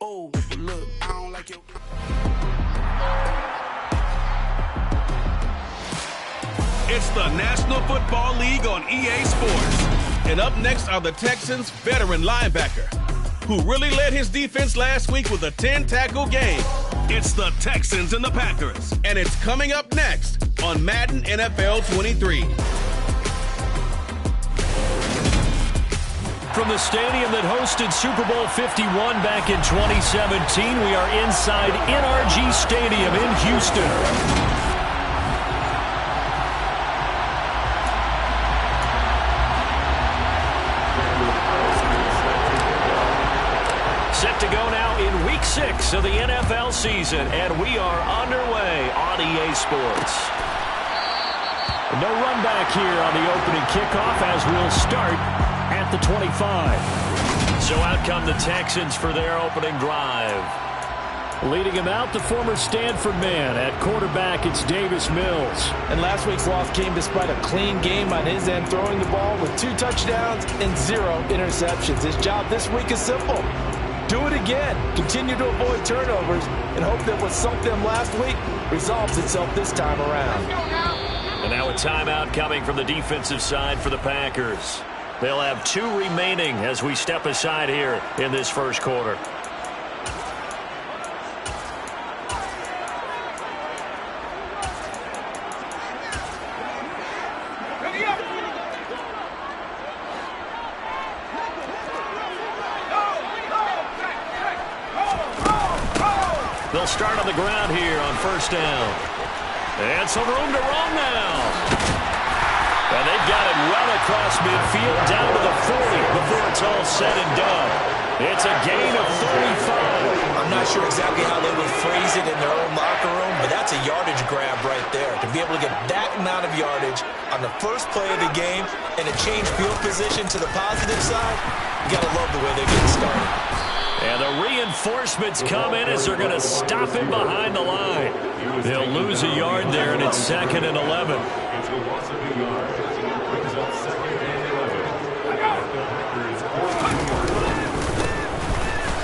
Oh, look, I don't like your... It's the National Football League on EA Sports. And up next are the Texans' veteran linebacker, who really led his defense last week with a 10-tackle game. It's the Texans and the Packers. And it's coming up next on Madden NFL 23. From the stadium that hosted Super Bowl 51 back in 2017, we are inside NRG Stadium in Houston. Set to go now in Week 6 of the NFL season, and we are underway on EA Sports. No run back here on the opening kickoff as we'll start at the 25. So out come the Texans for their opening drive. Leading him out, the former Stanford man. At quarterback, it's Davis Mills. And last week's loss came despite a clean game on his end, throwing the ball with 2 touchdowns and 0 interceptions. His job this week is simple. Do it again. Continue to avoid turnovers and hope that what sunk them last week resolves itself this time around. And now a timeout coming from the defensive side for the Packers. They'll have 2 remaining as we step aside here in this first quarter. They'll start on the ground here on first down. And some room to roam now. And they've got it well across midfield down to the 40 before it's all said and done. It's a gain of 35. I'm not sure exactly how they would phrase it in their own locker room, but that's a yardage grab right there. To be able to get that amount of yardage on the first play of the game and a change field position to the positive side, you got to love the way they're getting started. And the reinforcements come in as they're going to stop him behind the line. They'll lose a yard there, and it's 2nd and 11.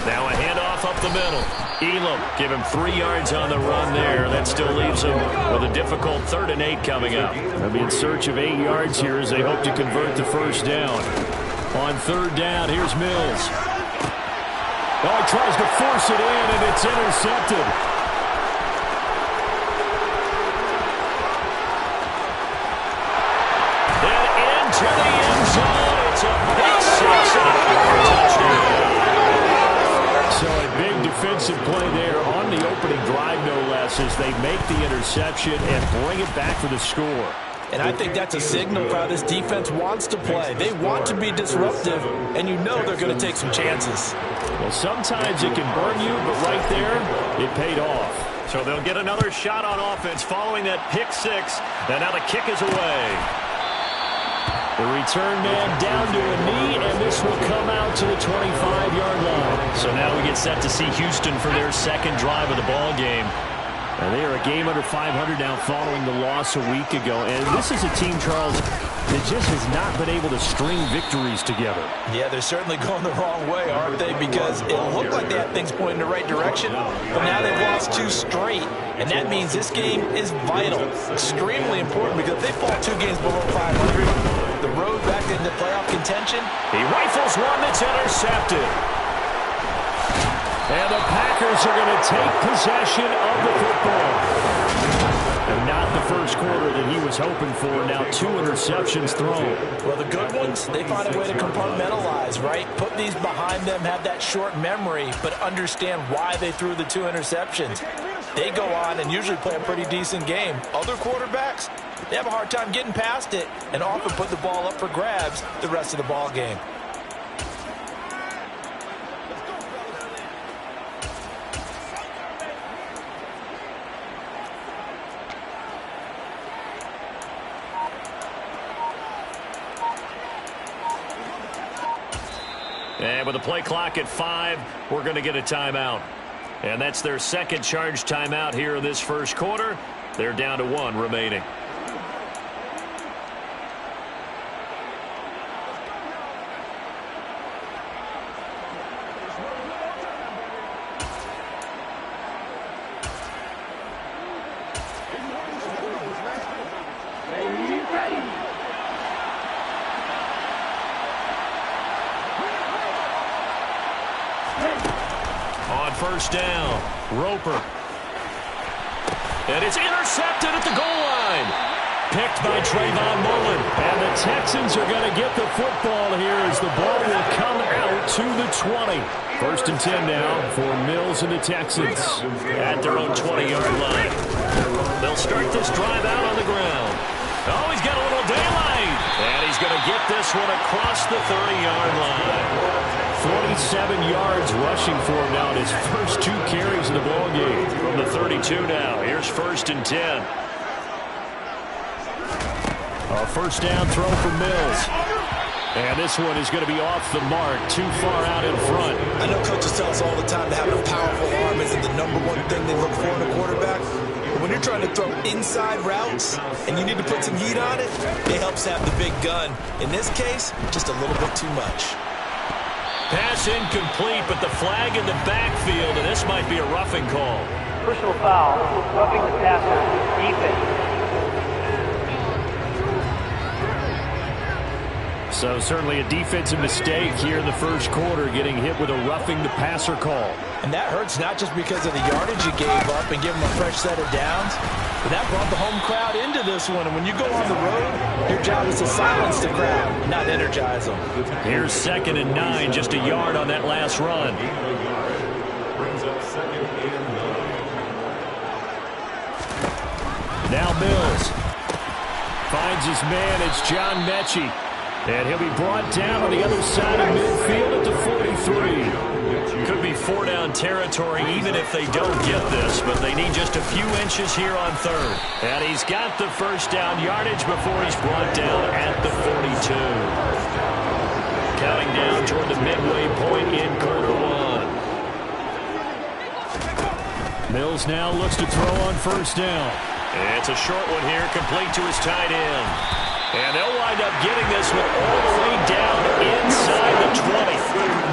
Now a handoff up the middle. Elam give him 3 yards on the run there. That still leaves him with a difficult 3rd and 8 coming up. They'll be in search of 8 yards here as they hope to convert the first down. On 3rd down, here's Mills. Oh, he tries to force it in, and it's intercepted. And into the end zone. It's a big 6 and a touchdown. So a big defensive play there on the opening drive, no less, as they make the interception and bring it back for the score. And I think that's a signal for how this defense wants to play. They want to be disruptive, and you know they're going to take some chances. Well, sometimes it can burn you, but right there, it paid off. So they'll get another shot on offense following that pick 6. And now the kick is away. The return man down to a knee, and this will come out to the 25-yard line. So now we get set to see Houston for their second drive of the ball game. And they are a game under 500 now following the loss a week ago. And this is a team, Charles, that just has not been able to string victories together. Yeah, they're certainly going the wrong way, aren't they? Because it looked like they had things pointing in the right direction, but now they've lost 2 straight. And that means this game is vital, extremely important, because if they fall 2 games below 500, the road back into playoff contention. He rifles one that's intercepted. And the Packers are going to take possession of the football. And not the first quarter that he was hoping for. Now 2 interceptions thrown. Well, the good ones, they find a way to compartmentalize, right? Put these behind them, have that short memory, but understand why they threw the 2 interceptions. They go on and usually play a pretty decent game. Other quarterbacks, they have a hard time getting past it and often put the ball up for grabs the rest of the ball game. And with the play clock at 5, we're going to get a timeout. And that's their second charge timeout here in this first quarter. They're down to 1 remaining. first down. Roper. And it's intercepted at the goal line. Picked by Trayvon Mullen. And the Texans are going to get the football here as the ball will come out to the 20. First and 10 now for Mills and the Texans at their own 20-yard line. They'll start this drive out on the ground. Oh, he's got a little daylight. And he's going to get this one across the 30-yard line. 47 yards rushing for him now in his first 2 carries in the ballgame. From the 32 now, here's first and 10. A first down throw for Mills. And this one is going to be off the mark, too far out in front. I know coaches tell us all the time that having a powerful arm isn't the #1 thing they look for in a quarterback. But when you're trying to throw inside routes and you need to put some heat on it, it helps have the big gun. In this case, just a little bit too much. Pass incomplete, but the flag in the backfield, and this might be a roughing call. Personal foul, roughing the passer, defense. So certainly a defensive mistake here in the first quarter, getting hit with a roughing the passer call. And that hurts not just because of the yardage you gave up and give them a fresh set of downs, but that brought the home crowd into this one. And when you go on the road, your job is to silence the crowd, not energize them. Here's 2nd and 9, just a yard on that last run. Now Mills finds his man. It's John Mechie. And he'll be brought down on the other side of midfield at the 43. Could be 4-down territory even if they don't get this, but they need just a few inches here on 3rd. And he's got the first down yardage before he's brought down at the 42. Counting down toward the midway point in quarter 1. Mills now looks to throw on first down. It's a short one here, complete to his tight end. And they'll wind up getting this one all the way down inside the 20.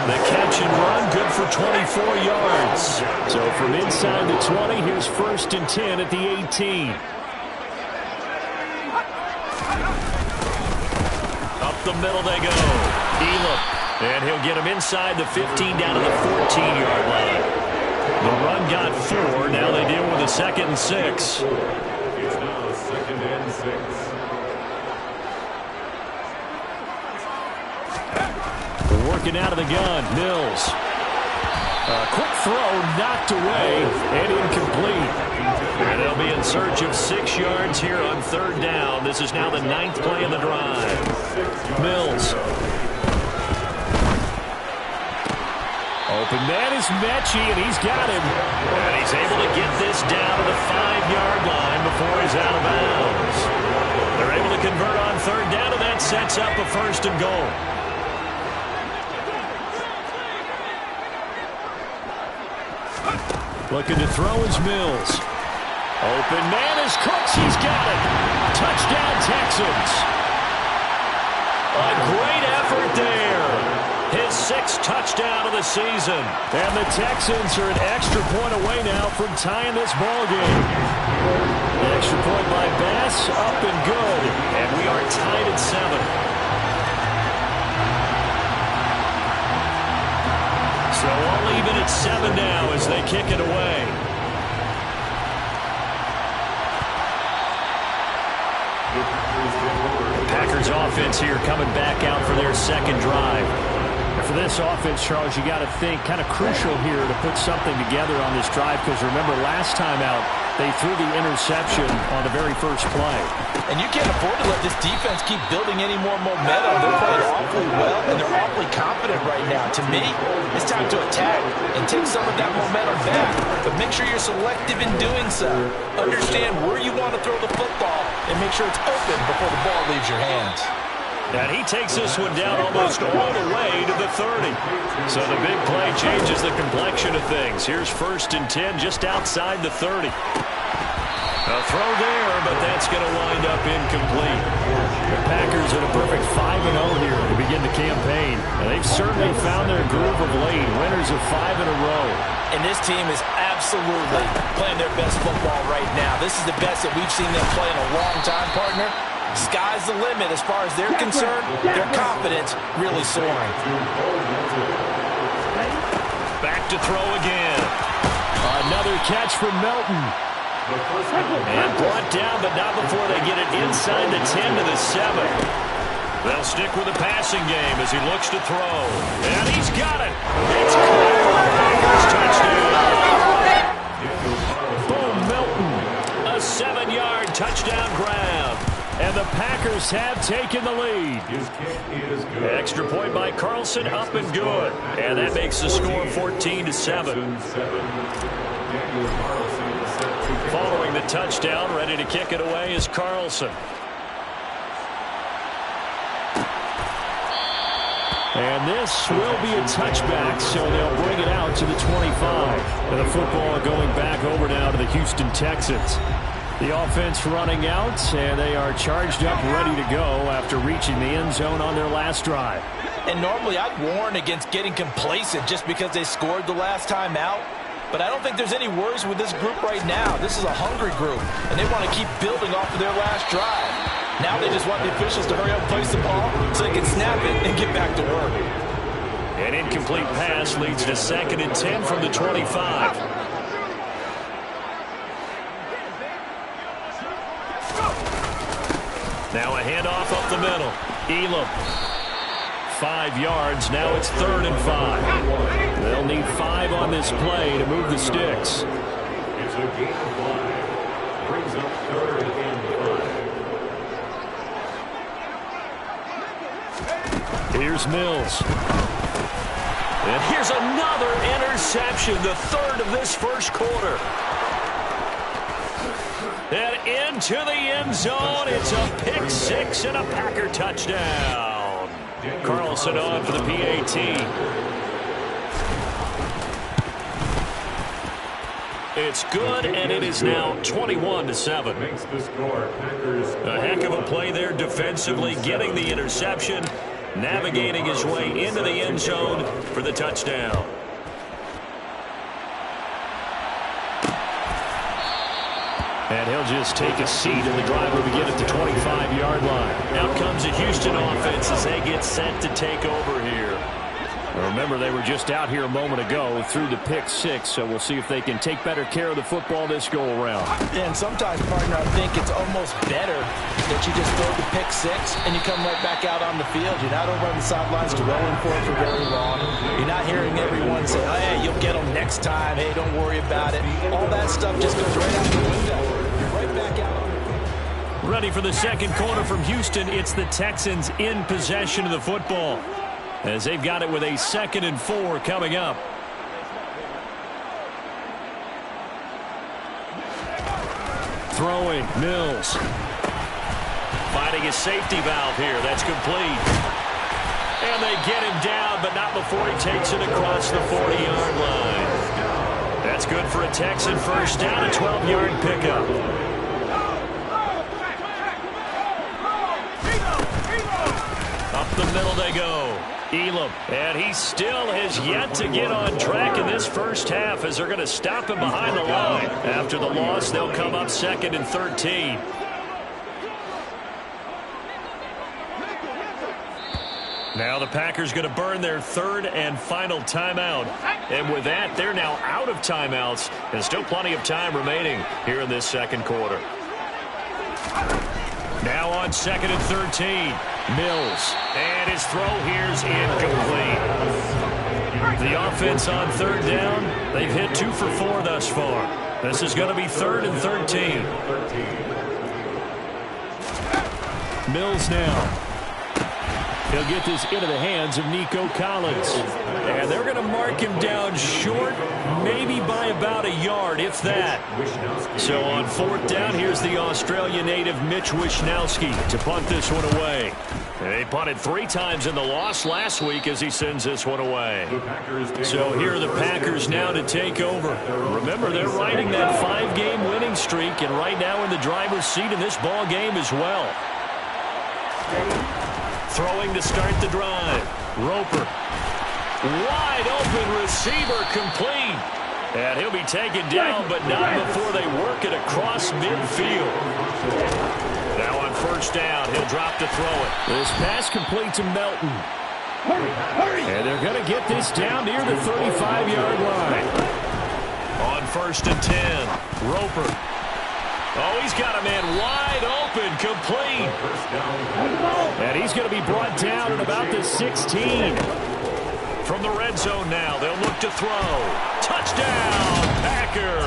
The catch and run, good for 24 yards. So from inside the 20, here's first and 10 at the 18. Up the middle they go. Elam. And he'll get him inside the 15 down to the 14-yard line. The run got 4. Now they deal with a 2nd and 6. It's now 2nd and 6. Working out of the gun, Mills. Quick throw, knocked away, and incomplete. And they'll be in search of 6 yards here on 3rd down. This is now the 9th play of the drive. Mills. Open man is Mechie, and he's got him. And he's able to get this down to the 5-yard line before he's out of bounds. They're able to convert on 3rd down, and that sets up a 1st and goal. Looking to throw is Mills. Open man is Cooks. He's got it. Touchdown, Texans. A great effort there. His 6th touchdown of the season. And the Texans are an extra point away now from tying this ball game. The extra point by Bass, up and good. And we are tied at 7. So all even at 7 now as they kick it away. Packers offense here coming back out for their 2nd drive. And for this offense, Charles, you got to think kind of crucial here to put something together on this drive, because remember last time out they threw the interception on the very first play. And you can't afford to let this defense keep building any more momentum. They're playing awfully well, and they're awfully confident right now. To me, it's time to attack and take some of that momentum back. But make sure you're selective in doing so. Understand where you want to throw the football and make sure it's open before the ball leaves your hands. And he takes this one down almost all the way to the 30. So the big play changes the complexion of things. Here's 1st and 10 just outside the 30. A throw there, but that's going to wind up incomplete. The Packers at a perfect 5-0 here to begin the campaign. And they've certainly found their groove of late. Winners of 5 in a row. And this team is absolutely playing their best football right now. This is the best that we've seen them play in a long time, partner. Sky's the limit as far as they're concerned. Their confidence really soaring. Back to throw again. Another catch from Melton. And brought down, but not before they get it inside the 10 to the 7. They'll stick with the passing game as he looks to throw. And he's got it. It's caught for the Packers touchdown. Boom, Melton. A 7-yard touchdown grab. And the Packers have taken the lead. His kick is good. Extra point by Carlson, up and good. And that makes the score 14-7. Following the touchdown, ready to kick it away is Carlson. And this will be a touchback, so they'll bring it out to the 25. And the football going back over now to the Houston Texans. The offense running out, and they are charged up, ready to go after reaching the end zone on their last drive. And normally I'd warn against getting complacent just because they scored the last time out. But I don't think there's any worries with this group right now. This is a hungry group, and they want to keep building off of their last drive. Now they just want the officials to hurry up and place the ball so they can snap it and get back to work. An incomplete pass leads to 2nd and 10 from the 25. Now a handoff up the middle. Elam. 5 yards. Now it's 3rd and 5. They'll need 5 on this play to move the sticks. It's a gain of 5. Brings up 3rd and 5. Here's Mills. And here's another interception, the 3rd of this first quarter. And into the end zone. It's a pick 6 and a Packer touchdown. Carlson on for the PAT. It's good, and it is now 21-7. Makes the score. Packers. A heck of a play there defensively, getting the interception, navigating his way into the end zone for the touchdown. And he'll just take a seat, and the drive will begin at the 25-yard line. Out comes the Houston offense as they get set to take over here. Remember, they were just out here a moment ago through the pick 6, so we'll see if they can take better care of the football this go-around. And sometimes, partner, I think it's almost better that you just throw the pick 6 and you come right back out on the field. You're not over on the sidelines rolling for it for very long. You're not hearing everyone say, oh, hey, you'll get them next time. Hey, don't worry about it. All that stuff just goes right out the window. You're right back out on the field. Ready for the second quarter from Houston. It's the Texans in possession of the football, as they've got it with a 2nd and 4 coming up. Throwing, Mills. Finding his safety valve here. That's complete. And they get him down, but not before he takes it across the 40-yard line. That's good for a Texan first down, a 12-yard pickup. Up the middle they go. Elam, and he still has yet to get on track in this first half as they're going to stop him behind the line. After the loss, they'll come up 2nd and 13. Now the Packers going to burn their 3rd and final timeout. And with that, they're now out of timeouts, and still plenty of time remaining here in this second quarter. Now on 2nd and 13. Mills, and his throw here's incomplete. The offense on 3rd down, they've hit 2 for 4 thus far. This is going to be 3rd and 13. Mills now. He'll get this into the hands of Nico Collins. And they're going to mark him down short, maybe by about a yard, if that. So on 4th down, here's the Australian native Mitch Wishnowsky to punt this one away. They punted 3 times in the loss last week as he sends this one away. So here are the Packers now to take over. Remember, they're riding that 5-game winning streak, and right now in the driver's seat in this ball game as well. Throwing to start the drive. Roper. Wide open receiver, complete. And he'll be taken down, but not before they work it across midfield. Now on 1st down, he'll drop to throw it. This pass complete to Melton. And they're going to get this down near the 35-yard line. On first and 10. Roper. Oh, he's got a man wide open, complete. And he's going to be brought down at about the 16. From the red zone now, they'll look to throw. Touchdown, Packers.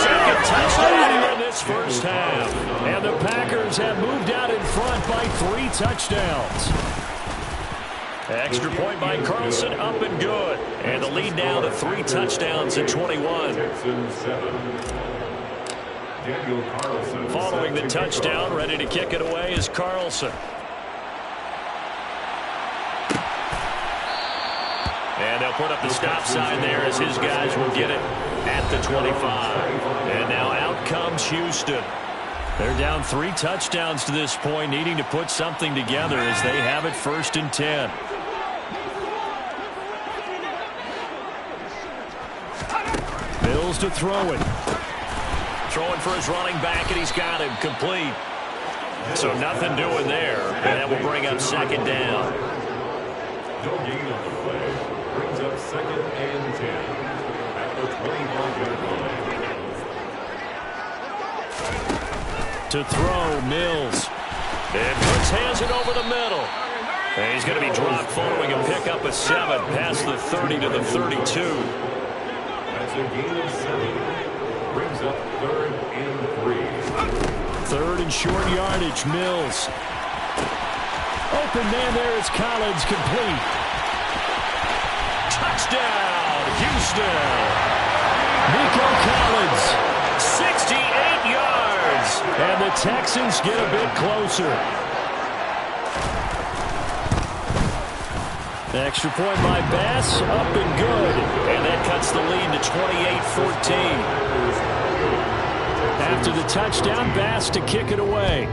Second touchdown in this first half. And the Packers have moved out in front by 3 touchdowns. Extra point by Carlson, up and good. And the lead now to 3 touchdowns at 21. Following the touchdown, ready to kick it away is Carlson. And they'll put up the stop sign there as his guys will get it at the 25. And now out comes Houston. They're down 3 touchdowns to this point, needing to put something together as they have it first and 10. Mills to throw it. Throwing for his running back, and he's got him complete. So nothing doing there, and that will bring up second down. No gain on the play. Brings up second and 10 at the 25-yard line. To throw, Mills. And Woods hands it over the middle. And he's going to be dropped following a pickup of 7 past the 30 to the 32. That's a gain of 7. Brings up third and 3. Third and short yardage, Mills. Open man there is Collins, complete. Touchdown, Houston. Nico Collins, 68 yards. And the Texans get a bit closer. Extra point by Bass, up and good. And that cuts the lead to 28-14. After the touchdown, Bass to kick it away.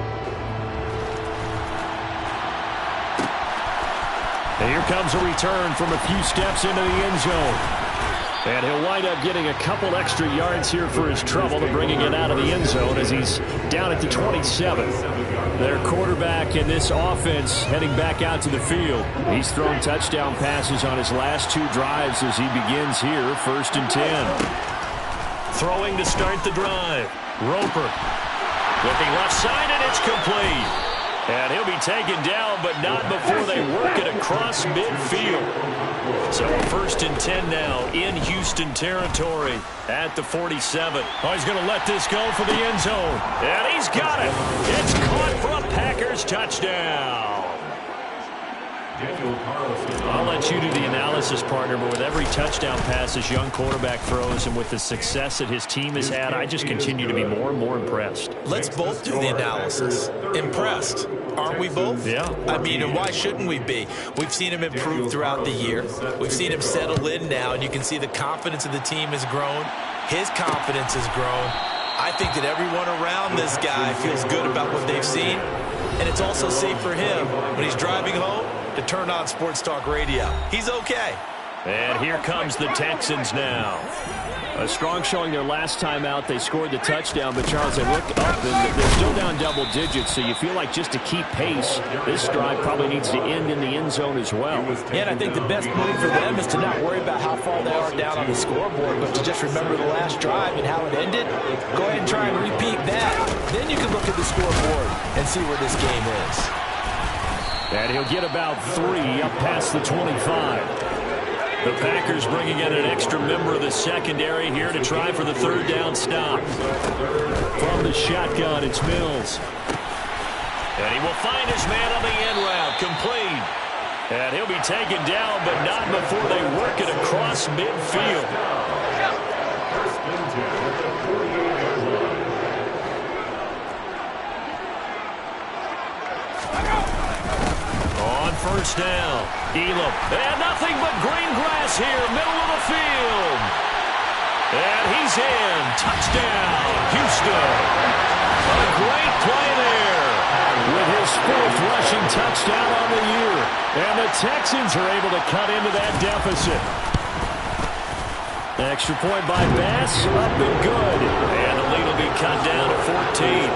And here comes a return from a few steps into the end zone. And he'll wind up getting a couple extra yards here for his trouble to bringing it out of the end zone as he's down at the 27. Their quarterback in this offense heading back out to the field. He's thrown touchdown passes on his last 2 drives as he begins here, first and 10. Throwing to start the drive. Roper. Looking left side, and it's complete. And he'll be taken down, but not before they work it across midfield. So first and 10 now in Houston territory at the 47. Oh, he's going to let this go for the end zone. And he's got it. It's caught for a Packers touchdown. I'll let you do the analysis, partner, but with every touchdown pass this young quarterback throws and with the success that his team has had, I just continue to be more and more impressed. Let's both do the analysis. Impressed. Aren't we both? Yeah. I mean, and why shouldn't we be? We've seen him improve throughout the year. We've seen him settle in now, and you can see the confidence of the team has grown. His confidence has grown. I think that everyone around this guy feels good about what they've seen, and it's also safe for him when he's driving home to turn on Sports Talk Radio. He's okay. And here comes the Texans now. A strong showing their last time out. They scored the touchdown, but Charles, they look up and they're still down double digits, so you feel like just to keep pace, this drive probably needs to end in the end zone as well. Yeah, and I think the best move for them is to not worry about how far they are down on the scoreboard, but to just remember the last drive and how it ended. Go ahead and try and repeat that. Then you can look at the scoreboard and see where this game is. And he'll get about 3 up past the 25. The Packers bringing in an extra member of the secondary here to try for the third down stop. From the shotgun, it's Mills. And he will find his man on the end route, complete. And he'll be taken down, but not before they work it across midfield. On first down, Elam. And nothing but green grass here, middle of the field. And he's in. Touchdown, Houston. A great play there with his 4th rushing touchdown on the year. And the Texans are able to cut into that deficit. Extra point by Bass, up and good. And the lead will be cut down to 14.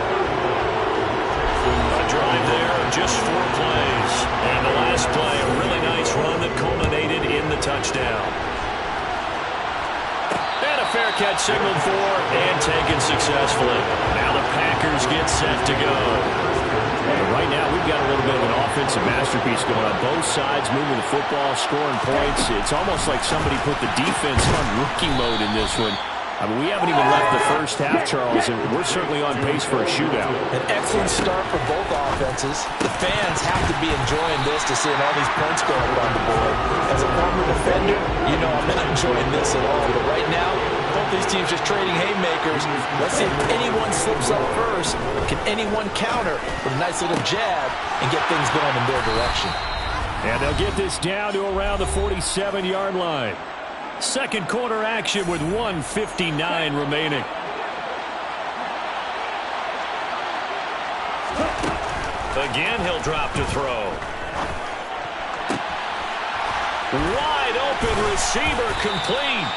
A drive there of just 4 plays. And the last play, a really nice run that culminated in the touchdown. catch signaled for and taken successfully. Now the Packers get set to go. Right now, we've got a little bit of an offensive masterpiece going on both sides, moving the football, scoring points. It's almost like somebody put the defense on rookie mode in this one. I mean, we haven't even left the first half, Charles, and we're certainly on pace for a shootout. An excellent start for both offenses. The fans have to be enjoying this to seeing all these points going on the board. As a former defender, you know I'm not enjoying this at all. But right now, both these teams just trading haymakers. Let's see if anyone slips up first. Can anyone counter with a nice little jab and get things going in their direction? And they'll get this down to around the 47-yard line. Second quarter action with 1:59 remaining. Again, he'll drop to throw. Wide open receiver complete.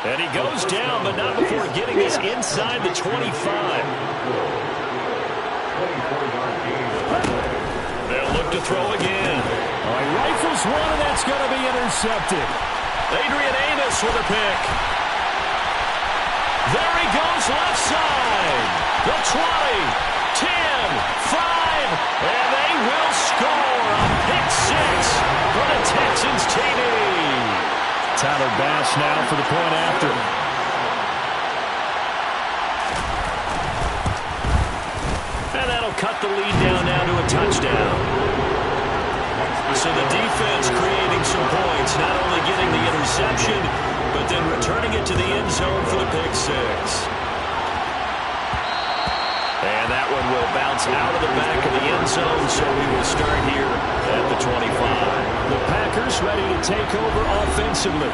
And he goes down, but not before getting us inside the 25. They'll look to throw again. Oh, he rifles one, and that's going to be intercepted. Adrian Amos with a pick. There he goes left side. The 20, 10, 5, and they will score a pick six for the Texans TD. Tyler Bass now for the point after. And that'll cut the lead down now to a touchdown. So the defense creating some points, not only getting the interception, but then returning it to the end zone for the pick six. And that one will bounce out of the back of the end zone, so we will start here at the 25. The Packers ready to take over offensively.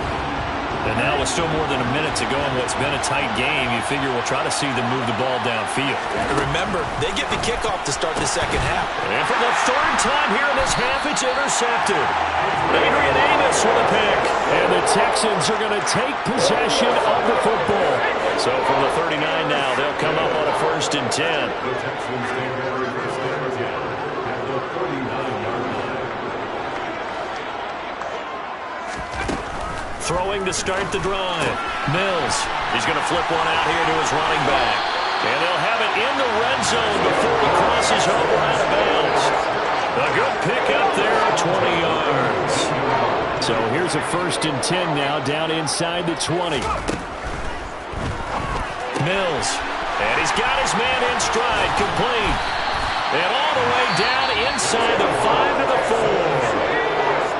And now with still more than a minute to go in what's been a tight game, you figure we'll try to see them move the ball downfield. And remember, they get the kickoff to start the second half. And for the third time here in this half, it's intercepted. Adrian Amos with a pick. And the Texans are going to take possession of the football. So from the 39 now, they'll come up on a 1st and 10. The Texans take over first down again at the 39-yard line. Throwing to start the drive. Mills. He's going to flip one out here to his running back. And they'll have it in the red zone before he crosses over out of bounds. A good pick up there at 20 yards. So here's a 1st and 10 now down inside the 20. Mills. And he's got his man in stride, complete. And all the way down inside the 5 to the 4.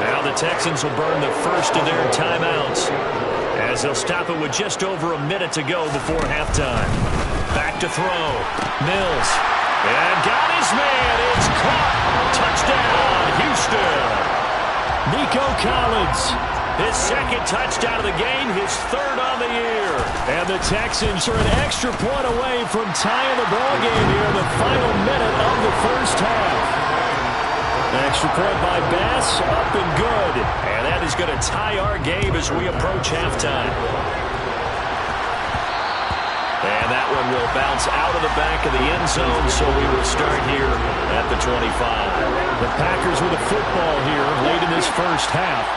Now the Texans will burn the first of their timeouts as they'll stop it with just over a minute to go before halftime. Back to throw. Mills. And got his man. It's caught. Touchdown, Houston. Nico Collins. His second touchdown of the game, his third on the year. And the Texans are an extra point away from tying the ball game here in the final minute of the first half. Extra point by Bass, up and good. And that is going to tie our game as we approach halftime. And that one will bounce out of the back of the end zone, so we will start here at the 25. The Packers with a football here late in this first half.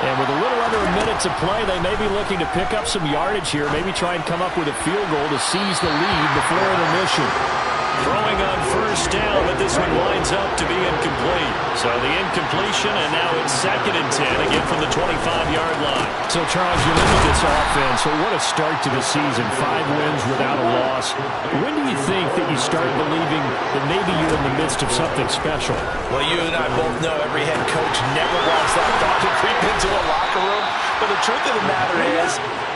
And with a little under a minute to play, they may be looking to pick up some yardage here, maybe try and come up with a field goal to seize the lead before intermission. Throwing on first down, but this one winds up to be incomplete. So the incompletion, and now it's 2nd and 10, again from the 25-yard line. So, Charles, you look at this offense, so what a start to the season. 5 wins without a loss. When do you think that you start believing that maybe you're in the midst of something special? Well, you and I both know every head coach never wants that thought to creep into a locker room. But the truth of the matter is,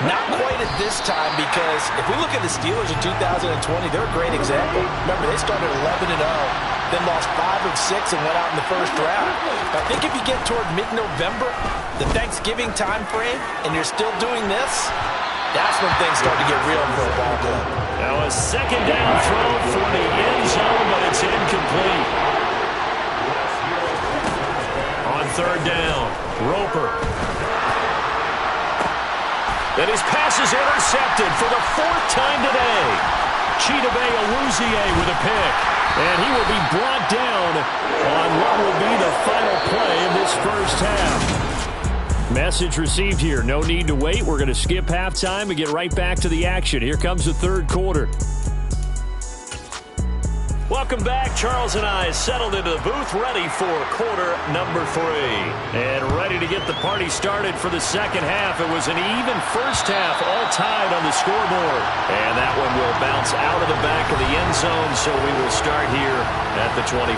not quite at this time, because if we look at the Steelers in 2020, they're a great example. Remember, they started 11-0, then lost 5 of 6 and went out in the first round. But I think if you get toward mid-November, the Thanksgiving time frame, and you're still doing this, that's when things start to get real for a ball club. Now a 2nd down throw for the end zone, but it's incomplete. On 3rd down, Roper. And his pass is intercepted for the 4th time today. Chidobe Awuzie with a pick. And he will be brought down on what will be the final play in this first half. Message received here. No need to wait. We're going to skip halftime and get right back to the action. Here comes the third quarter. Welcome back. Charles and I settled into the booth, ready for quarter number 3. And ready to get the party started for the second half. It was an even first half, all tied on the scoreboard. And that one will bounce out of the back of the end zone, so we will start here at the 25.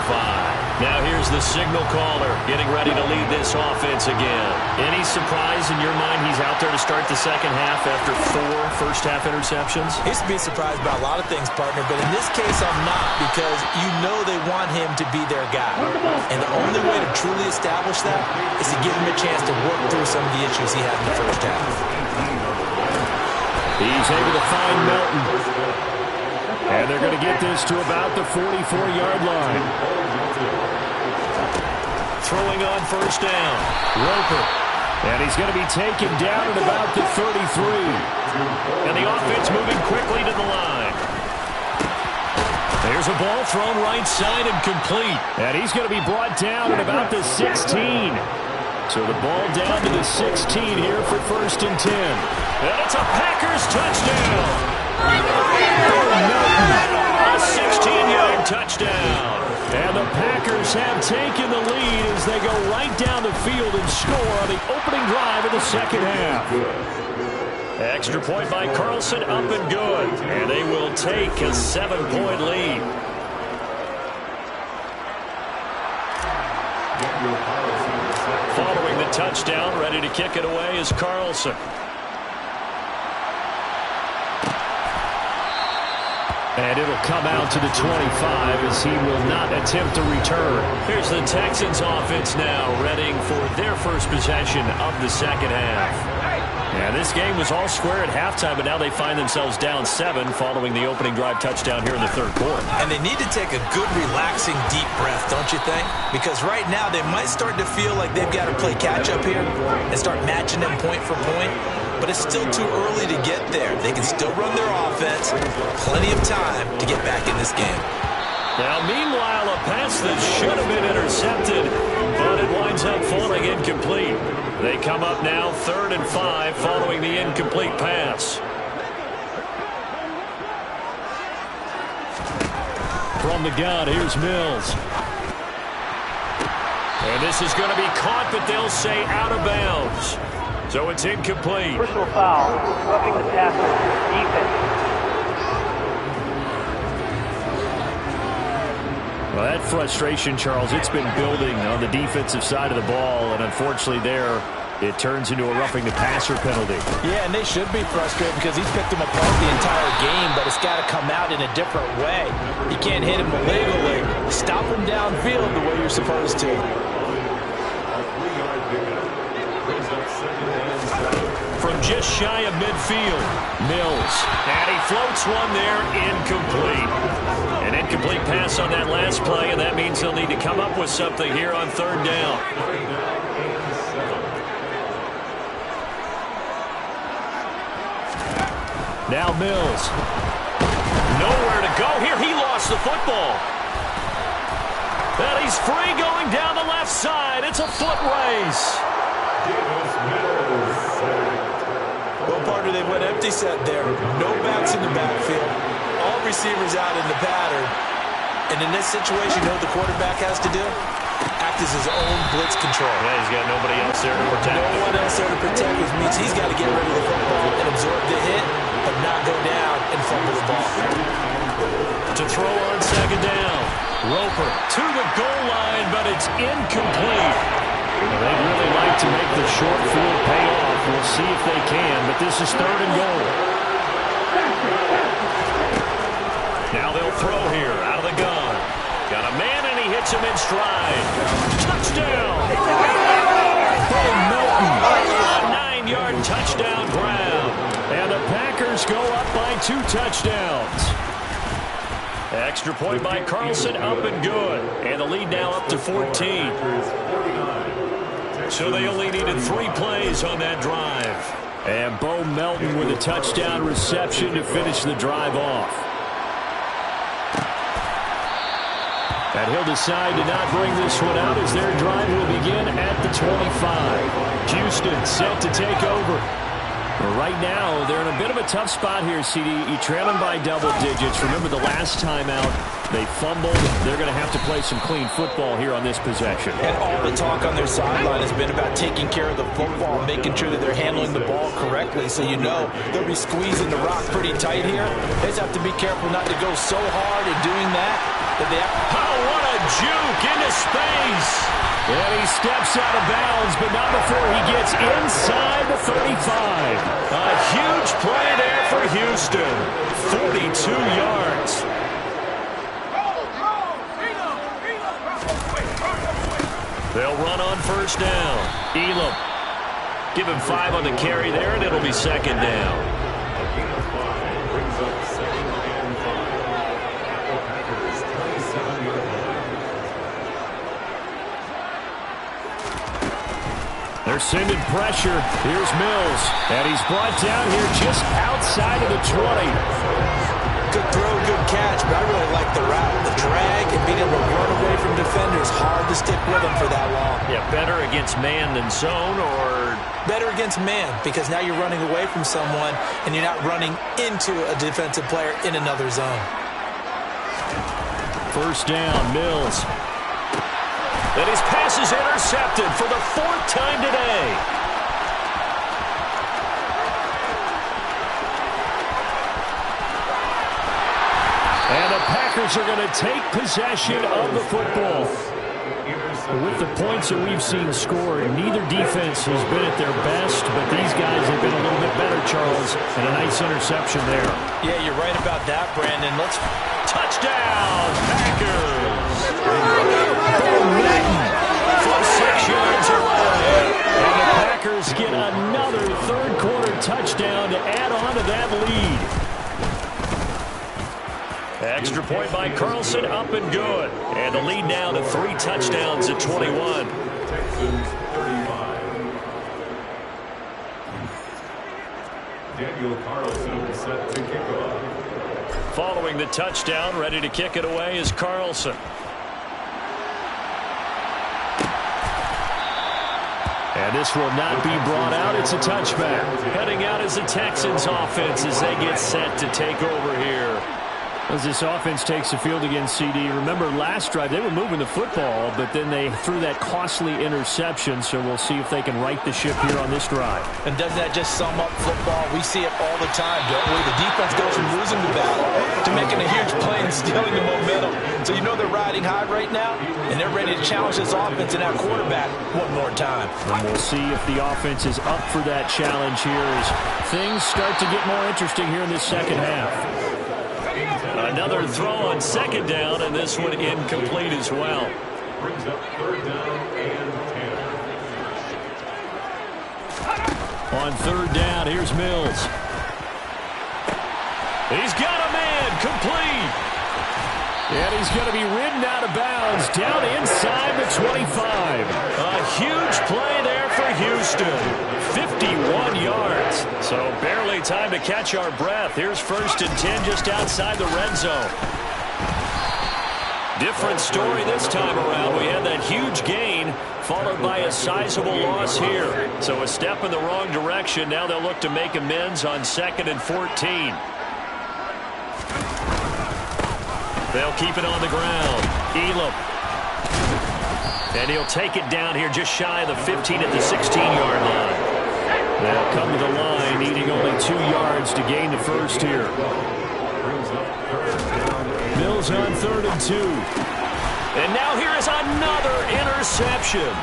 Now here's the signal caller getting ready to lead this offense again. Any surprise in your mind he's out there to start the second half after 4 first-half interceptions? He's to be surprised by a lot of things, partner, but in this case I'm not, because you know they want him to be their guy. And the only way to truly establish that is to give him a chance to work through some of the issues he had in the first half. He's able to find Melton. And they're going to get this to about the 44-yard line. Throwing on first down. Roper. And he's going to be taken down at about the 33. And the offense moving quickly to the line. There's a ball thrown right side and complete. And he's going to be brought down at about the 16. So the ball down to the 16 here for 1st and 10. And it's a Packers touchdown. A 16-yard touchdown. And the Packers have taken the lead as they go right down the field and score on the opening drive of the second half. Extra point by Carlson, up and good. And they will take a 7-point lead. Following the touchdown, ready to kick it away is Carlson. And it'll come out to the 25 as he will not attempt to return. Here's the Texans offense now, readying for their first possession of the second half. And this game was all square at halftime, but now they find themselves down 7 following the opening drive touchdown here in the third quarter. And they need to take a good, relaxing, deep breath, don't you think? Because right now they might start to feel like they've got to play catch-up here and start matching them point for point. But it's still too early to get there. They can still run their offense. Plenty of time to get back in this game. Now, meanwhile, a pass that should have been intercepted, but it winds up falling incomplete. They come up now 3rd and 5 following the incomplete pass. From the gun, here's Mills. And this is going to be caught, but they'll say out of bounds. So it's incomplete. Personal foul, roughing the passer, defense. Well, that frustration, Charles, it's been building on the defensive side of the ball, and unfortunately there, it turns into a roughing the passer penalty. Yeah, and they should be frustrated because he's picked them apart the entire game, but it's got to come out in a different way. You can't hit him illegally. Stop him downfield the way you're supposed to. From just shy of midfield, Mills. And he floats one there, incomplete. An incomplete pass on that last play, and that means they'll need to come up with something here on 3rd down. Now Mills. Nowhere to go here. He lost the football. And he's free going down the left side. It's a foot race. Well, partner, they went empty set there. No backs in the backfield. All receivers out in the pattern. And in this situation, you know what the quarterback has to do? Act as his own blitz control. Yeah, he's got nobody else there to protect. No one else there to protect, which means he's got to get rid of the football and absorb the hit, but not go down and fumble the ball. To throw on 2nd down. Roper to the goal line, but it's incomplete. Well, they'd really like to make the short field pay off. We'll see if they can, but this is 3rd and goal. Now they'll throw here out of the gun. Got a man, and he hits him in stride. Touchdown! From Melton. A 9-yard touchdown grab. And the Packers go up by 2 touchdowns. Extra point by Carlson, up and good. And the lead now up to 14. So they only needed 3 plays on that drive. And Bo Melton with a touchdown reception to finish the drive off. And he'll decide to not bring this one out as their drive will begin at the 25. Houston set to take over. Right now, they're in a bit of a tough spot here, CD. You trail them by double digits. Remember the last time out, they fumbled. They're going to have to play some clean football here on this possession. And all the talk on their sideline has been about taking care of the football, making sure that they're handling the ball correctly. So you know they'll be squeezing the rock pretty tight here. They just have to be careful not to go so hard in doing that. They have what a juke into space. And he steps out of bounds, but not before he gets inside the 35. A huge play there for Houston. 42 yards. They'll run on first down. Elam. Give him 5 on the carry there, and it'll be second down. They're sending pressure. Here's Mills. And he's brought down here just outside of the 20. Good throw, good catch, but I really like the route. The drag and being able to run away from defenders. Hard to stick with them for that long. Yeah, better against man than zone, or? Better against man, because now you're running away from someone and you're not running into a defensive player in another zone. First down, Mills. And his pass is intercepted for the 4th time today. And the Packers are going to take possession of the football. With the points that we've seen scored, neither defense has been at their best, but these guys have been a little bit better, Charles, and a nice interception there. Yeah, you're right about that, Brandon. Touchdown, Packers! From 6 yards away. And the Packers get another third-quarter touchdown to add on to that lead. Extra point by Carlson, up and good. And the lead now to 3 touchdowns at 21. Texans 35. Daniel Carlson set to kick off. Following the touchdown, ready to kick it away is Carlson. And this will not be brought out. It's a touchback. Heading out is the Texans offense as they get set to take over here. As this offense takes the field against CD, remember last drive they were moving the football, but then they threw that costly interception, so we'll see if they can right the ship here on this drive. And doesn't that just sum up football? We see it all the time, don't we? The defense goes from losing the battle to making a huge play and stealing the momentum. So you know they're riding high right now, and they're ready to challenge this offense and that quarterback one more time. And we'll see if the offense is up for that challenge here as things start to get more interesting here in this second half. Another throw on second down, and this one incomplete as well. Brings up third down and 10. On third down, here's Mills. He's got a man, complete. And he's going to be ridden out of bounds down inside the 25. A huge play there for Houston. 51 yards. So barely time to catch our breath. Here's 1st and 10 just outside the red zone. Different story this time around. We had that huge gain followed by a sizable loss here. So a step in the wrong direction. Now they'll look to make amends on 2nd and 14. They'll keep it on the ground. Elam. And he'll take it down here just shy of the 15 at the 16-yard line. They'll come to the line, needing only 2 yards to gain the first here. Mills on 3rd and 2. And now here is another interception.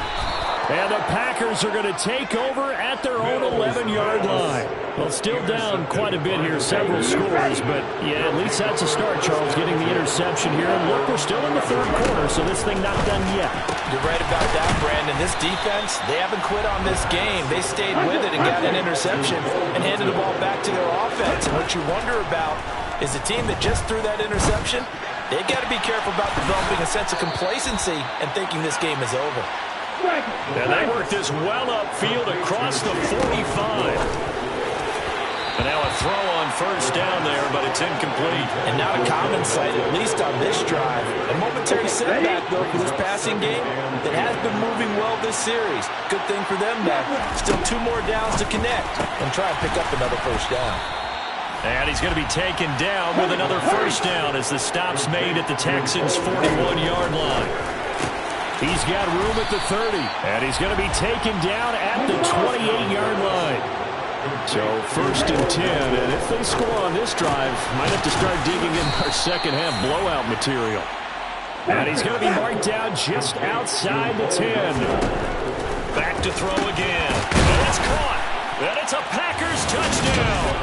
And the Packers are going to take over at their own 11-yard line. Well, still down quite a bit here, several scores, but yeah, at least that's a start, Charles, getting the interception here. And look, we're still in the third quarter, so this thing not done yet. You're right about that, Brandon. This defense, they haven't quit on this game. They stayed with it and got an interception and handed the ball back to their offense. And what you wonder about is the team that just threw that interception, they got to be careful about developing a sense of complacency and thinking this game is over. And they worked this well upfield across the 45. And now a throw on first down there, but it It's incomplete. And not a common sight, at least on this drive. A momentary setback, though, for this passing game that has been moving well this series. Good thing for them, though. Still 2 more downs to connect and try and pick up another first down. And he's going to be taken down with another first down as the stop's made at the Texans' 41-yard line. He's got room at the 30, and he's going to be taken down at the 28-yard line. So 1st and 10, and if they score on this drive, might have to start digging in our second-half blowout material. And he's going to be marked down just outside the 10. Back to throw again. And it's caught. And it's a Packers touchdown.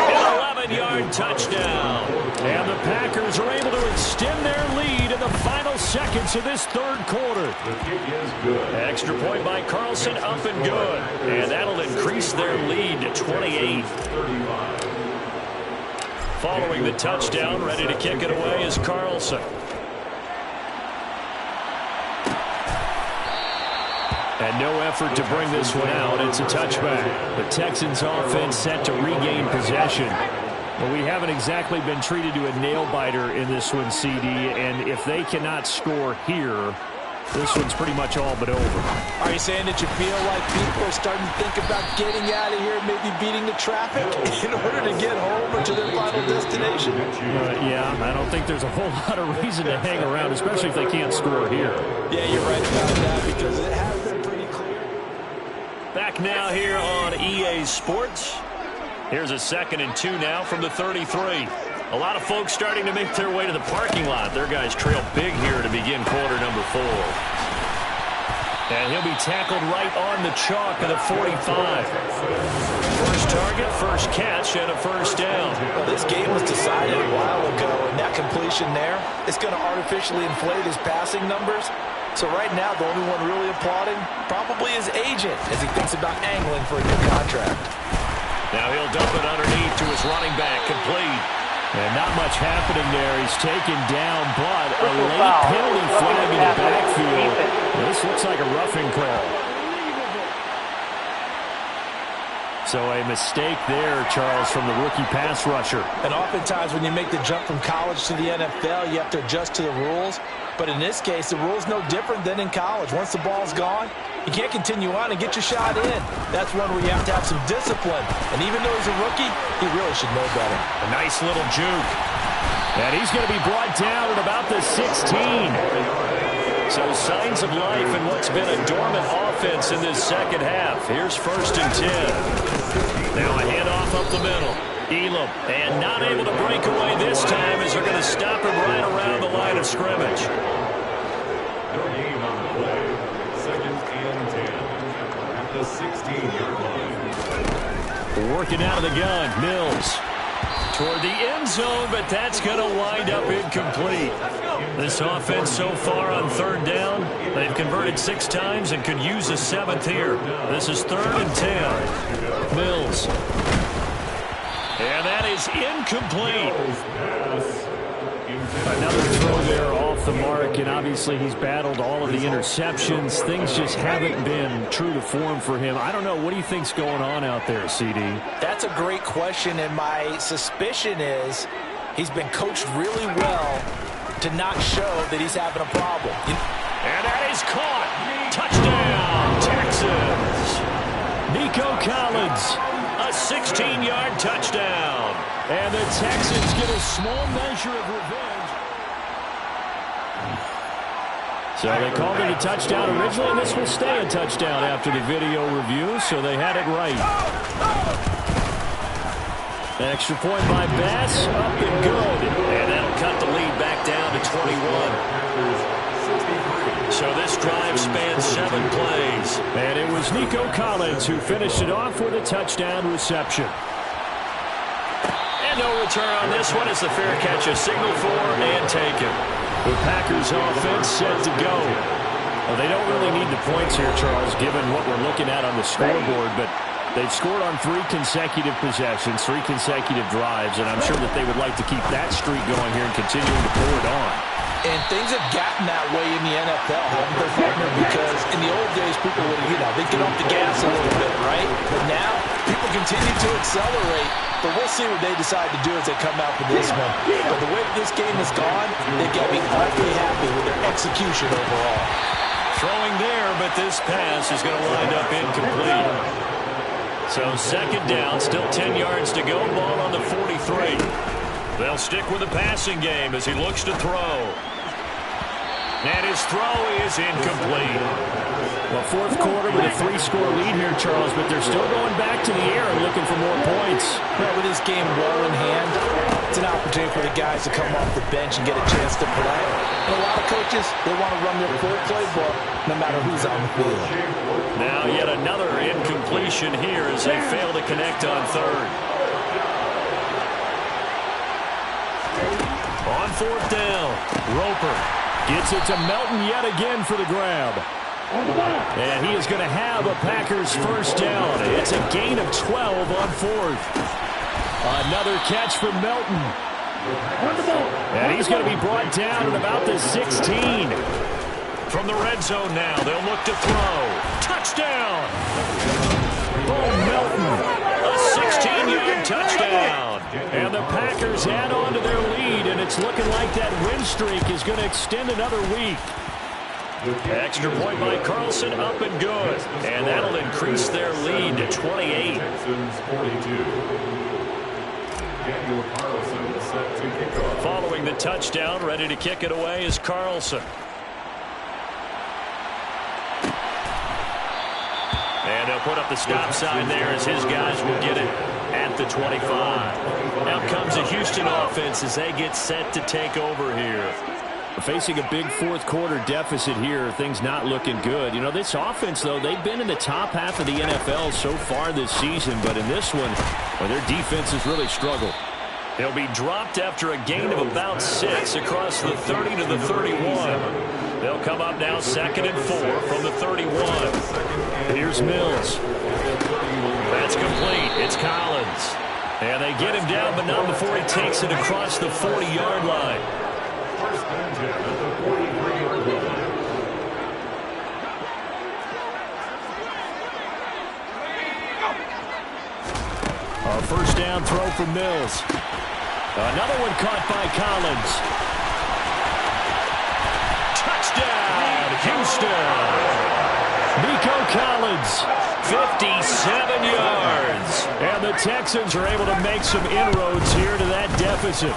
An 11-yard touchdown. And the Packers are able to extend their lead in the final seconds of this 3rd quarter. The kick is good. Extra point by Carlson, up and good. And that'll increase their lead to 28. Following the touchdown, ready to kick it away is Carlson. And no effort to bring this one out. It's a touchback. The Texans offense set to regain possession. But we haven't exactly been treated to a nail-biter in this one, CD. And if they cannot score here, this one's pretty much all but over. Are you saying that you feel like people are starting to think about getting out of here, maybe beating the traffic in order to get home or to their final destination? Yeah, I don't think there's a whole lot of reason to hang around, especially if they can't score here. Yeah, you're right about that because it has been pretty clear. Back now here on EA Sports. Here's a 2nd and 2 now from the 33. A lot of folks starting to make their way to the parking lot. Their guys trail big here to begin quarter number 4. And he'll be tackled right on the chalk of the 45. First target, first catch, and a first down. Well, this game was decided a while ago, and that completion there is going to artificially inflate his passing numbers. So right now, the only one really applauding probably his agent as he thinks about angling for a new contract. Now he'll dump it underneath to his running back, complete. And not much happening there. He's taken down, but a late penalty flag in the backfield. This looks like a roughing call. So a mistake there, Charles, from the rookie pass rusher. And oftentimes when you make the jump from college to the NFL, you have to adjust to the rules. But in this case, the rule's no different than in college. Once the ball's gone, you can't continue on and get your shot in. That's one where you have to have some discipline. And even though he's a rookie, he really should know better. A nice little juke. And he's going to be brought down at about the 16. So signs of life in what's been a dormant offense in this second half. Here's 1st and 10. Now a handoff up the middle. Elam, and not able to break away this time as they're going to stop him right around the line of scrimmage. No game on the play. 2nd and 10 at the 16-yard line. Working out of the gun, Mills. Toward the end zone, but that's going to wind up incomplete. This offense so far on 3rd down, they've converted 6 times and could use a 7th here. This is 3rd and 10. Mills. And that is incomplete. Another throw there off the mark, and obviously he's battled all of the interceptions. Things just haven't been true to form for him. I don't know. What do you think's going on out there, CD? That's a great question, and my suspicion is he's been coached really well to not show that he's having a problem. And that is caught. Touchdown, Texans. Nico Collins. A 16-yard touchdown. And the Texans get a small measure of revenge. So they called it a touchdown originally, and this will stay a touchdown after the video review, so they had it right. Extra point by Bass, up and good. And that'll cut the lead back down to 21. So this drive spans 7 plays. And it was Nico Collins who finished it off with a touchdown reception. And no return on this one as the fair catch is signaled for and taken. The Packers offense set to go. Well, they don't really need the points here, Charles, given what we're looking at on the scoreboard, but they've scored on 3 consecutive possessions, 3 consecutive drives, and I'm sure that they would like to keep that streak going here and continuing to pour it on. And things have gotten that way in the NFL, haven't they, partner? Because in the old days, people would, they'd get off the gas a little bit, right? But now, people continue to accelerate. But we'll see what they decide to do as they come out for this one. But the way this game has gone, they've got to be awfully happy with their execution overall. Throwing there, but this pass is going to wind up incomplete. So second down, still 10 yards to go. Ball on the 43. They'll stick with the passing game as he looks to throw. And his throw is incomplete. Well, fourth quarter with a 3-score lead here, Charles, but they're still going back to the air and looking for more points. Well, with this game well in hand, it's an opportunity for the guys to come off the bench and get a chance to play. And a lot of coaches, they want to run their full playbook no matter who's on the field. Now yet another incompletion here as they fail to connect on third. On fourth down, Roper gets it to Melton yet again for the grab. And he is going to have a Packers first down. It's a gain of 12 on fourth. Another catch for Melton. And he's going to be brought down at about the 16. From the red zone now, they'll look to throw. Touchdown! Oh, Melton. A 16-yard touchdown. And the Packers add on to their lead, and it's looking like that win streak is going to extend another week. Extra point by Carlson, up and good. And that'll increase their lead to 28. Following the touchdown, ready to kick it away is Carlson. And they'll put up the stop sign there as his guys will get it at the 25. Now comes the Houston offense as they get set to take over here. Facing a big fourth quarter deficit here, things not looking good. You know, this offense, though, they've been in the top half of the NFL so far this season, but in this one, well, their defense has really struggled. He'll be dropped after a gain of about 6 across the 30 to the 31. They'll come up now 2nd and 4 from the 31. Here's Mills. That's complete. It's Collins. And they get him down, but not before he takes it across the 40-yard line. A first down throw from Mills. Another one caught by Collins. Touchdown, Houston. Nico Collins. 57 yards. And the Texans are able to make some inroads here to that deficit.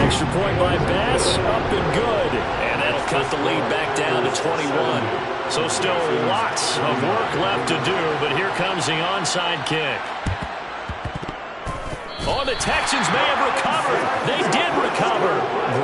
Extra point by Bass, up and good. And that'll cut the lead back down to 21. So still lots of work left to do, but here comes the onside kick. Oh, the Texans may have recovered. They did recover.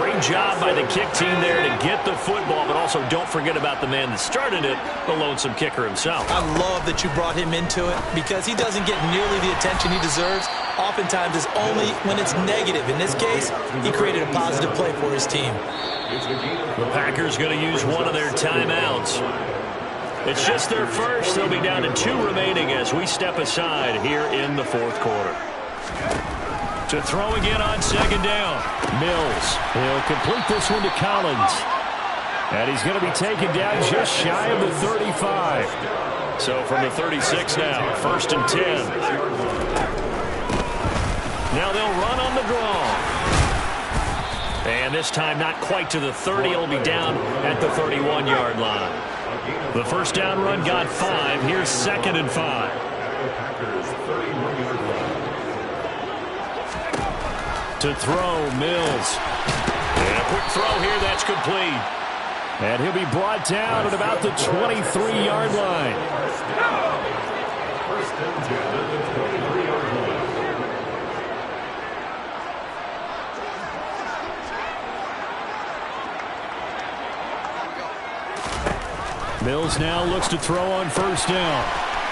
Great job by the kick team there to get the football, but also don't forget about the man that started it, the lonesome kicker himself. I love that you brought him into it because he doesn't get nearly the attention he deserves. Oftentimes it's only when it's negative. In this case, he created a positive play for his team. The Packers going to use one of their timeouts. It's just their first. They'll be down to 2 remaining as we step aside here in the fourth quarter. To throw again on 2nd down. Mills. He'll complete this one to Collins. And he's going to be taken down just shy of the 35. So from the 36 now, 1st and 10. Now they'll run on the draw. And this time not quite to the 30. It'll be down at the 31-yard line. The first down run got 5. Here's 2nd and 5. To throw, Mills. And a quick throw here, that's complete. And he'll be brought down at about the 23-yard line. Mills now looks to throw on first down.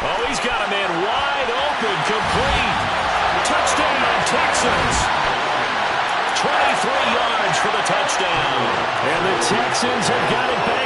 Oh, he's got a man wide open, complete. Touchdown, Texans. 23 yards for the touchdown. And the Texans have got it back.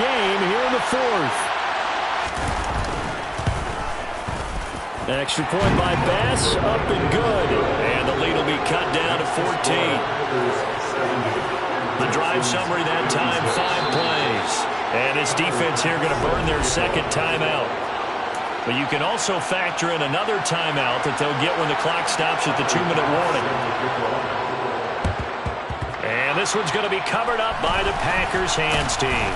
game here in the fourth. Extra point by Bass, up and good. And the lead will be cut down to 14. The drive summary that time, 5 plays. And his defense here going to burn their second timeout. But you can also factor in another timeout that they'll get when the clock stops at the 2-minute warning. And this one's going to be covered up by the Packers hands team.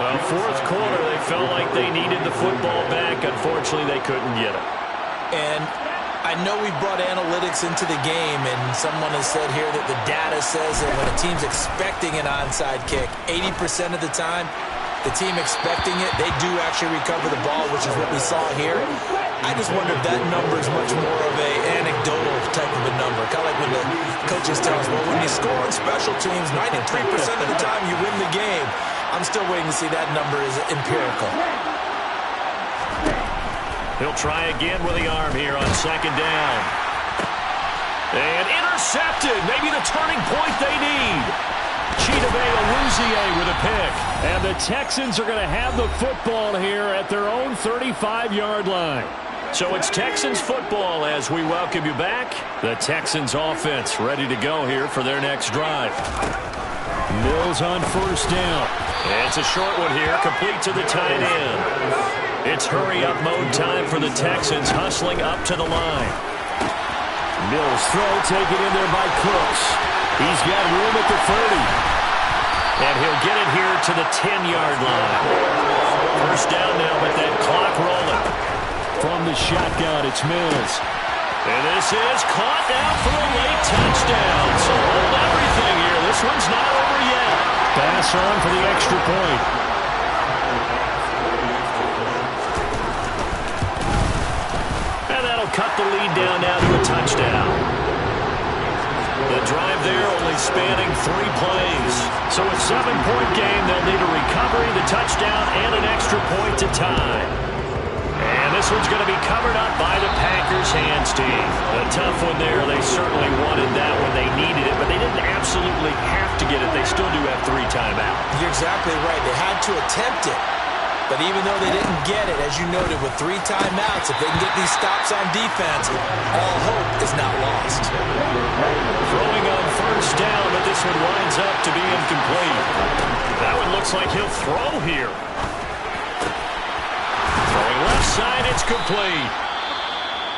Well, fourth quarter, they felt like they needed the football back. Unfortunately, they couldn't get it. And I know we brought analytics into the game, and someone has said here that the data says that when a team's expecting an onside kick, 80% of the time, the team expecting it, they do actually recover the ball, which is what we saw here. I just wonder if that number is much more of an anecdotal type of a number. Kind of like when the coaches tell us, well, when you score on special teams, 93% of the time you win the game. I'm still waiting to see that number is empirical. He'll try again with the arm here on second down. And intercepted. Maybe the turning point they need. Chidobe with a pick. And the Texans are going to have the football here at their own 35-yard line. So it's Texans football as we welcome you back. The Texans offense ready to go here for their next drive. Mills on first down. It's a short one here, complete to the tight end. It's hurry-up mode time for the Texans, hustling up to the line. Mills throw taken in there by Cooks. He's got room at the 30. And he'll get it here to the 10-yard line. First down now with that clock rolling. From the shotgun, it's Mills. And this is caught now for a late touchdown. So hold everything here. This one's not over yet. Pass on for the extra point. And that'll cut the lead down now to a touchdown. The drive there only spanning 3 plays. So a 7-point game, they'll need a recovery, the touchdown, and an extra point to tie. And this one's going to be covered up by the Packers hands team. A tough one there. They certainly wanted that when they needed it, but they didn't absolutely have to get it. They still do have 3 timeouts. You're exactly right. They had to attempt it. But even though they didn't get it, as you noted, with 3 timeouts, if they can get these stops on defense, all hope is not lost. Throwing on first down, but this one winds up to be incomplete. That one looks like he'll throw here. Throwing left side, it's complete.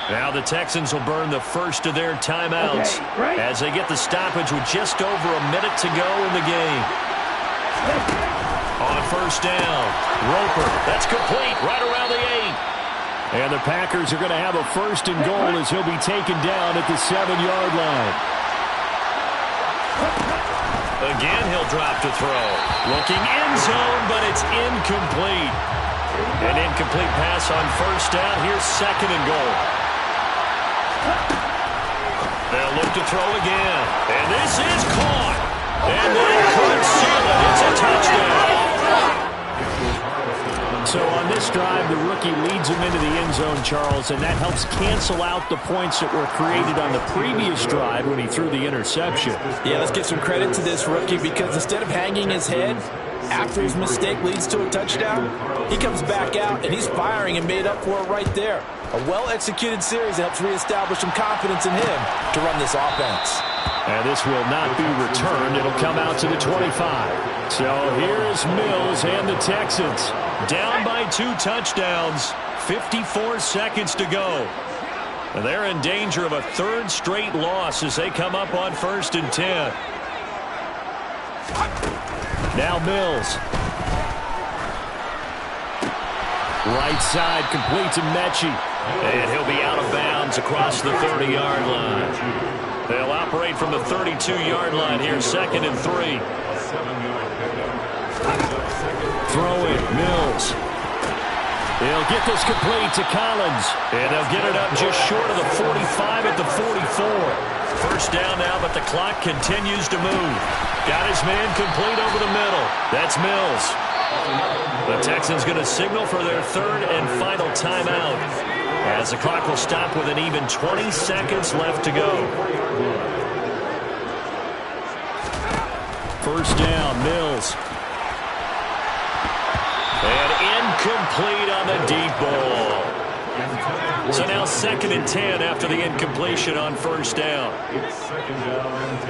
Now the Texans will burn the first of their timeouts as they get the stoppage with just over a minute to go in the game. On first down, Roper, that's complete, right around the 8. And the Packers are going to have a first and goal as he'll be taken down at the 7-yard line. Again, he'll drop to throw. Looking end zone, but it's incomplete. An incomplete pass on first down. Here's second and goal. They'll look to throw again. And this is caught. And they could seal it. It's a touchdown. So on this drive, the rookie leads him into the end zone, Charles, and that helps cancel out the points that were created on the previous drive when he threw the interception. Yeah, let's give some credit to this rookie because instead of hanging his head after his mistake leads to a touchdown, he comes back out and he's firing and made up for it right there. A well-executed series that helps reestablish some confidence in him to run this offense. And this will not be returned. It'll come out to the 25. So here's Mills and the Texans. Down by 2 touchdowns, 54 seconds to go. And they're in danger of a 3rd straight loss as they come up on 1st and 10. Now Mills. Right side complete to Mechie. And he'll be out of bounds across the 30-yard line. They'll operate from the 32-yard line here, 2nd and 3. Throw it, Mills. They'll get this complete to Collins. And they'll get it up just short of the 45 at the 44. First down now, but the clock continues to move. Got his man complete over the middle. That's Mills. The Texans going to signal for their 3rd and final timeout, as the clock will stop with an even 20 seconds left to go. First down, Mills. incomplete on the deep ball. So now 2nd and 10 after the incompletion on first down. It's 2nd down and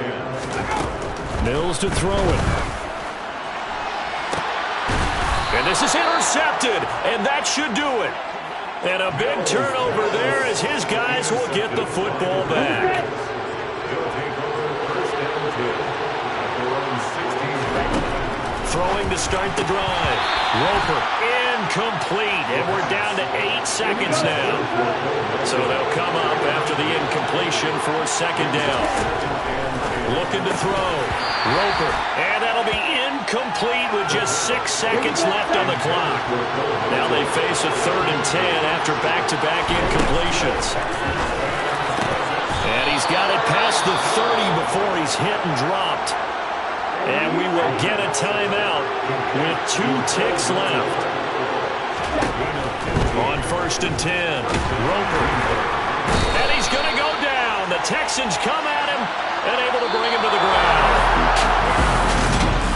10. Mills to throw it. And this is intercepted, and that should do it. And a big turnover there as his guys will get the football back. They'll take over 1st and 10. At their own 16. Throwing to start the drive. Roper incomplete, and we're down to 8 seconds now. So they'll come up after the incompletion for 2nd down. Looking to throw. Roper, and that'll be incomplete with just 6 seconds left on the clock. Now they face a 3rd and 10 after back-to-back incompletions. And he's got it past the 30 before he's hit and dropped. And we will get a timeout with 2 ticks left. On 1st and 10, Roper. And he's going to go down. The Texans come at him and able to bring him to the ground.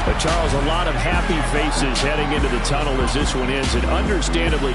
But Charles, a lot of happy faces heading into the tunnel as this one ends, and understandably